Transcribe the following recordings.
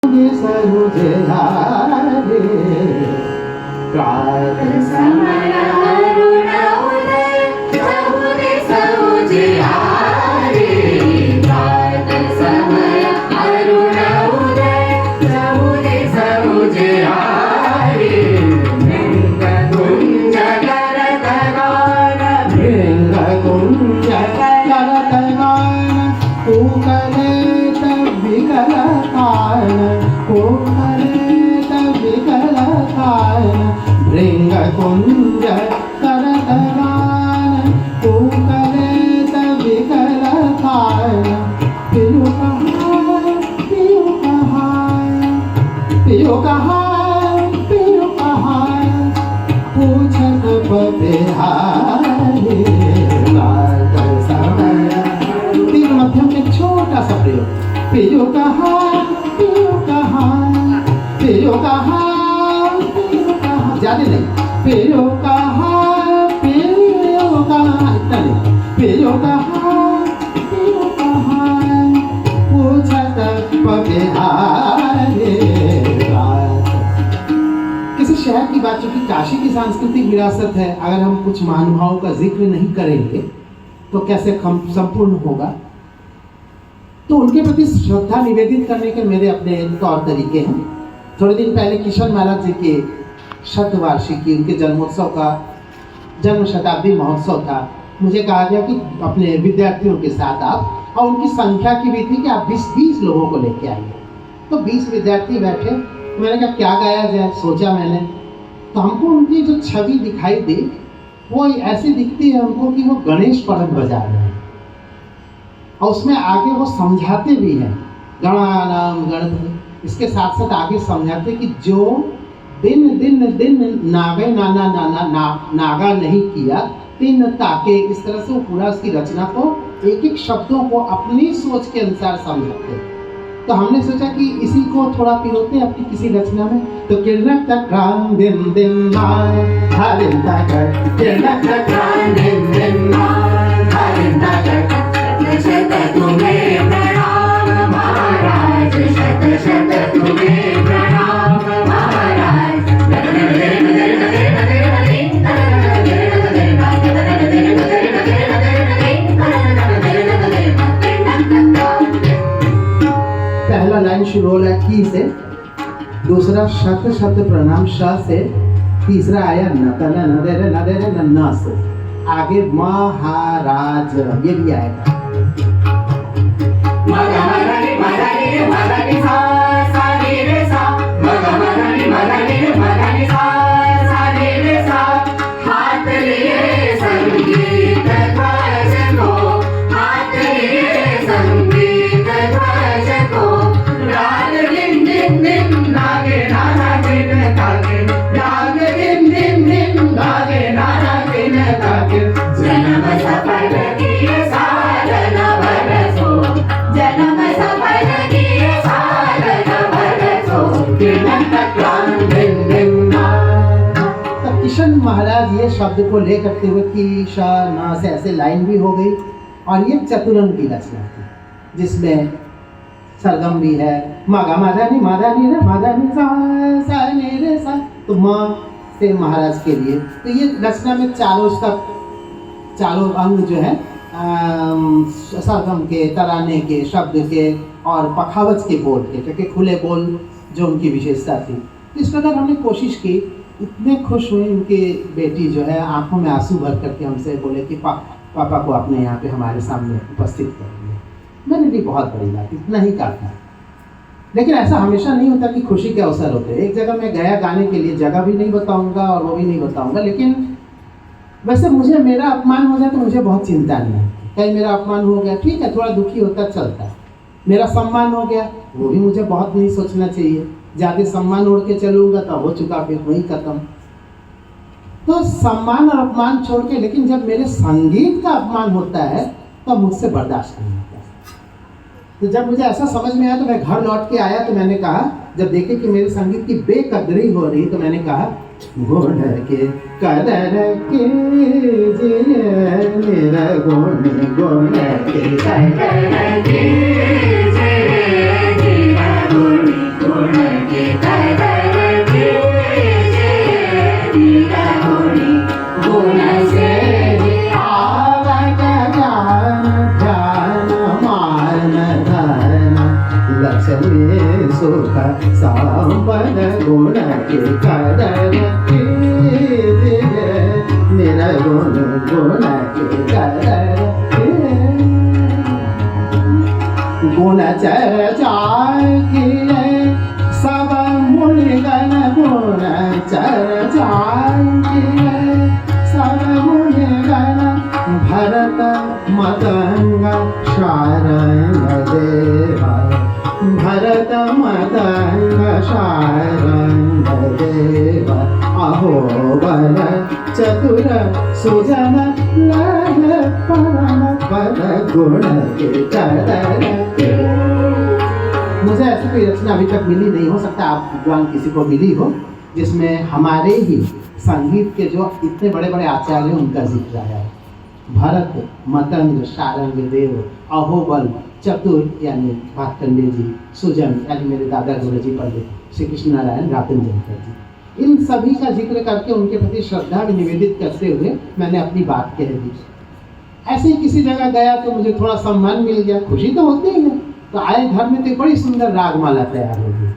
सरुजे हारे प्रात समय अरुण उदय सहुने सहुजे हारे प्रात समय अरुण उदय सहुने सहुजे हारे भृंग कुंज करत गान भृंग कुंज करत गान कुकलेत विकल कान कुकलेत विकल कान भृंग कुंज करत गान कुकलेत विकल कान पियु कहाँ पियु कहाँ पियु कहाँ पियु कहाँ पूछत बबिहारी रात समय तीन मध्यम में छोटा सा प्रयोग पियु कहाँ पियु कहाँ पियु कहाँ पियु कहाँ ज्यादा नहीं पियु कहाँ पियु कहाँ इतना नहीं पियु कहाँ पूछत बबिहारी रात। किसी शहर की बात, चूंकि काशी की सांस्कृतिक विरासत है, अगर हम कुछ महानुभावों का जिक्र नहीं करेंगे तो कैसे संपूर्ण होगा। तो उनके प्रति श्रद्धा निवेदित करने के मेरे अपने तौर तरीके हैं। थोड़े दिन पहले किशन महाराज जी के शतवार्षिकी, उनके जन्मोत्सव का जन्म शताब्दी महोत्सव था। मुझे कहा गया कि अपने विद्यार्थियों के साथ आप, और उनकी संख्या की भी थी कि आप 20 लोगों को लेके आइए। तो 20 विद्यार्थी बैठे, मैंने कहा क्या गाया जाए, सोचा मैंने, तो हमको उनकी जो छवि दिखाई दी वो ऐसी दिखती है हमको कि वो गणेश पर्व बजा रहे हैं, और उसमें आगे वो समझाते भी हैं गणानाम गणपति, इसके साथ साथ आगे समझाते कि जो दिन दिन दिन नागे नाना नाना नागा नहीं किया तीन ताके, इस तरह से वो पूरा उसकी रचना को एक एक शब्दों को अपनी सोच के अनुसार समझाते। तो हमने सोचा कि इसी को थोड़ा पिरोते हैं अपनी किसी रचना में। तो किरण तक्रान दिन दिन नाय हरिन तक किरण तक्रान दिन दिन नाय हरिन तक शत तुम्हें प्रणाम महाराज शत शत तुम्हें प्रणाम महाराज। पहला लाइन शुरू हो रहा है की से, दूसरा शत शत प्रणाम श से, तीसरा आया नतन नदेरे नदेरे न से, आगे महाराज ये भी आएगा। मगमगनि मगनि मगनि सा सा रे रे सा मगमगनि मगनि मगनि सा सा रे रे सा। हाथ लिए संगीत ध्वज को हाथ लिए संगीत ध्वज को राग दिन दिन दिन नागे नाना दिन ताके राग दिन दिन दिन नागे नाना दिन ताके। जन्म सफल किए सारन बरसो जन्म सफल किए सारन बरसो किरण तक्रान दिन दिन नाय। तब किशन महाराज ये शब्द को ले करते हुए की श ना से ऐसे लाइन भी हो गई, और ये चतुरंग की रचना थी जिसमें सरगम भी है, मागा माधानी माधानी रे माधानी सा सा ने रे सा, तो माँ से महाराज के लिए। तो ये रचना में चारों अंग जो है सरगम के, तराने के, शब्द के और पखावज के बोल के, क्योंकि खुले बोल जो उनकी विशेषता थी। तो इस प्रकार हमने कोशिश की। इतने खुश हुए उनकी बेटी जो है, आंखों में आंसू भर करके हमसे बोले कि पापा को अपने यहाँ पे हमारे सामने उपस्थित कर दिया। मैंने भी बहुत बड़ी बात, इतना ही काफी। लेकिन ऐसा हमेशा नहीं होता कि खुशी के अवसर होते। एक जगह मैं गया गाने के लिए, जगह भी नहीं बताऊंगा और वो भी नहीं बताऊंगा, लेकिन वैसे मुझे मेरा अपमान हो जाए तो मुझे बहुत चिंता नहीं है। कहीं मेरा अपमान हो गया ठीक है, थोड़ा दुखी होता चलता है। मेरा सम्मान हो गया वो भी मुझे बहुत नहीं सोचना चाहिए, ज़्यादा सम्मान उड़ के चलूँगा तो हो चुका, फिर वही खत्म। तो सम्मान और अपमान छोड़ के, लेकिन जब मेरे संगीत का अपमान होता है तो मुझसे बर्दाश्त नहीं होता। तो जब मुझे ऐसा समझ में आया तो मैं घर लौट के आया, तो मैंने कहा, जब देखे कि मेरे संगीत की बेकदरी हो रही, तो मैंने कहा गुण के कदर के मेरा गुण गुण के कदर के लक्ष्मी सुख संपद गुण की कदर कीजिए, निर्गुण गुण की कदर गुण चर्चा किए सब मुनिगण, गुण चर्चा किए सब मुनिगण, भरत मदंग शारंग देवा, भरत मदंग शारंग देवा, अहो बल चतुर सुजन लह परम पद गुण के कदर के। मुझे ऐसी कोई रचना अभी तक मिली नहीं, हो सकता आप विद्वान किसी को मिली हो, जिसमें हमारे ही संगीत के जो इतने बड़े बड़े आचार्य उनका जिक्र आया है। भरत मतंग शारंग देव, अहोबल चतुर यानी भातखंडे जी, सुजन यानी मेरे दादा गुरुजी पंडित श्री कृष्ण नारायण रातंजनकर जी, इन सभी का जिक्र करके उनके प्रति श्रद्धा भी निवेदित करते हुए मैंने अपनी बात कह दी। ऐसे ही किसी जगह गया तो मुझे थोड़ा सम्मान मिल गया, खुशी तो होती ही है। तो आए घर में तो बड़ी सुंदर रागमाला तैयार हो गई,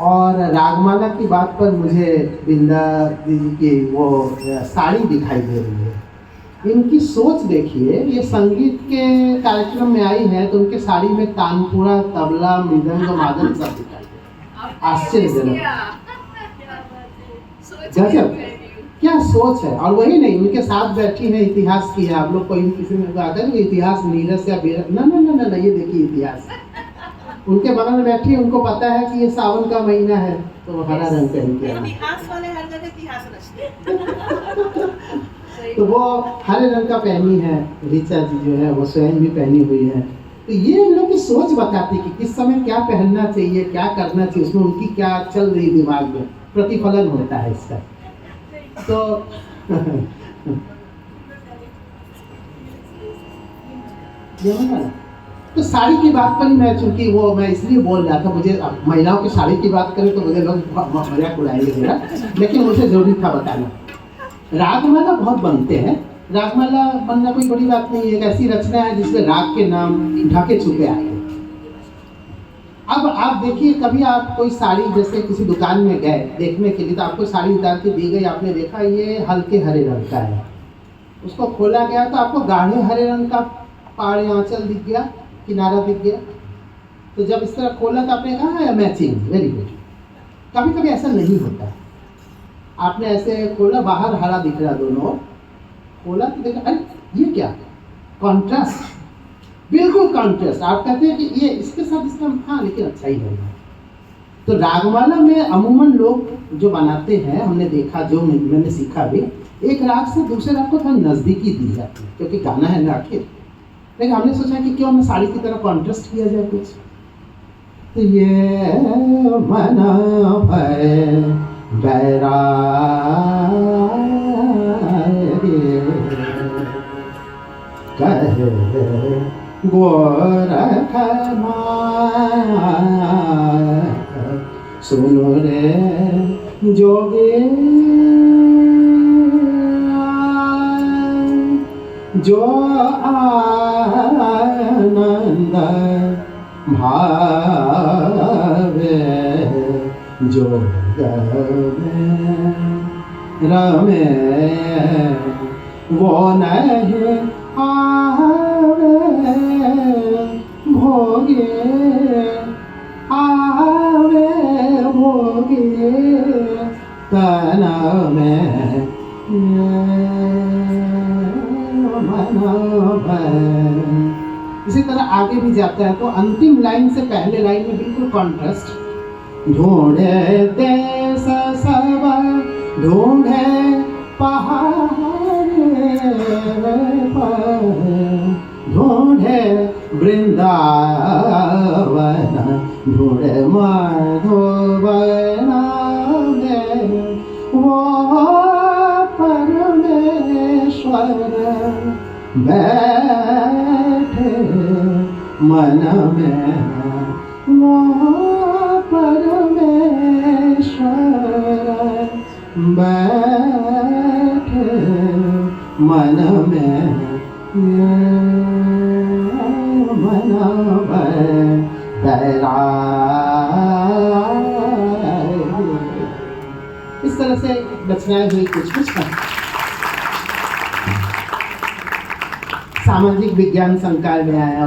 और रागमाला की बात पर मुझे बिंदा दीदी की वो साड़ी दिखाई दे रही है। इनकी सोच देखिए, ये संगीत के कार्यक्रम में आई है तो उनके साड़ी में तानपुरा, तबला, मृदंग, मादन सब दिखाई दे, आश्चर्यजनक, गजब, क्या सोच है। और वही नहीं, उनके साथ बैठी है इतिहास की है। आप लोग कोई किसी में आता है इतिहास नीरस या बेरस, ना ना ना ना, ये देखिए इतिहास। उनके बगल में बैठी है, उनको पता है कि ये सावन का महीना है तो वो हरा रंग पहन के आना, इतिहास वाले हर जगह इतिहास रचते हैं। तो वो हरे रंग का पहनी है। ऋचा जी जो है वो स्वयं भी पहनी हुई है। तो ये हम लोग की सोच बताती कि किस समय क्या पहनना चाहिए, क्या करना चाहिए, उसमें उनकी क्या चल रही दिमाग में, प्रतिफलन होता है इसका। तो तो साड़ी की बात पर ही मैं, चूंकि वो मैं इसलिए बोल रहा था, मुझे महिलाओं की साड़ी की बात करें तो मुझे लोग मजाक उड़ाएंगे मेरा, लेकिन मुझे जरूरी था बताना। रागमाला बहुत बनते हैं, रागमाला बनना कोई बड़ी बात नहीं है, एक ऐसी रचना है जिसमें राग के नाम ढके छुपे आए हैं। अब आप देखिए, कभी आप कोई साड़ी जैसे किसी दुकान में गए देखने के लिए, तो आपको साड़ी उतार के दी गई, आपने देखा ये हल्के हरे रंग का है, उसको खोला गया तो आपको गाढ़े हरे रंग का पाड़ आंचल दिख गया, किनारा दिख गया। तो जब इस तरह खोला तो आपने कहा है मैचिंग, वेरी गुड। कभी कभी ऐसा नहीं होता, आपने ऐसे खोला, बाहर हरा दिख रहा दोनों, खोला तो देखा अरे ये क्या, कॉन्ट्रास्ट, बिल्कुल कॉन्ट्रास्ट। आप कहते हैं कि ये इसके साथ इसका, हाँ लेकिन अच्छा ही होगा। तो रागमाला में अमूमन लोग जो बनाते हैं, हमने देखा, जो मैंने सीखा भी, एक राग से दूसरे राग को थोड़ा नज़दीकी दी जाती है, क्योंकि गाना है ना आखिर। लेकिन हमने सोचा कि क्यों ना साड़ी की तरह कॉन्ट्रास्ट किया जाए कुछ। तो ये मना भय बैरा कहे गोरख सुनो रे जोगे, जो आनंद भावे जो रमे वो नहीं आवे भोगे, आवे भोगे तन में इसी तरह आगे भी जाता है। तो अंतिम लाइन से पहले लाइन में बिल्कुल कॉन्ट्रास्ट, ढूंढे देश सब ढूंढे पहाड़ पर, ढूंढे वृंदावन ढूंढे मधुबन में वो परमेश्वर बैठे मन में, वो परमेश्वर बैठे मन में, मन जय राय। इस तरह से रचनाएं हुई कुछ है। सामाजिक विज्ञान संकाय में आया।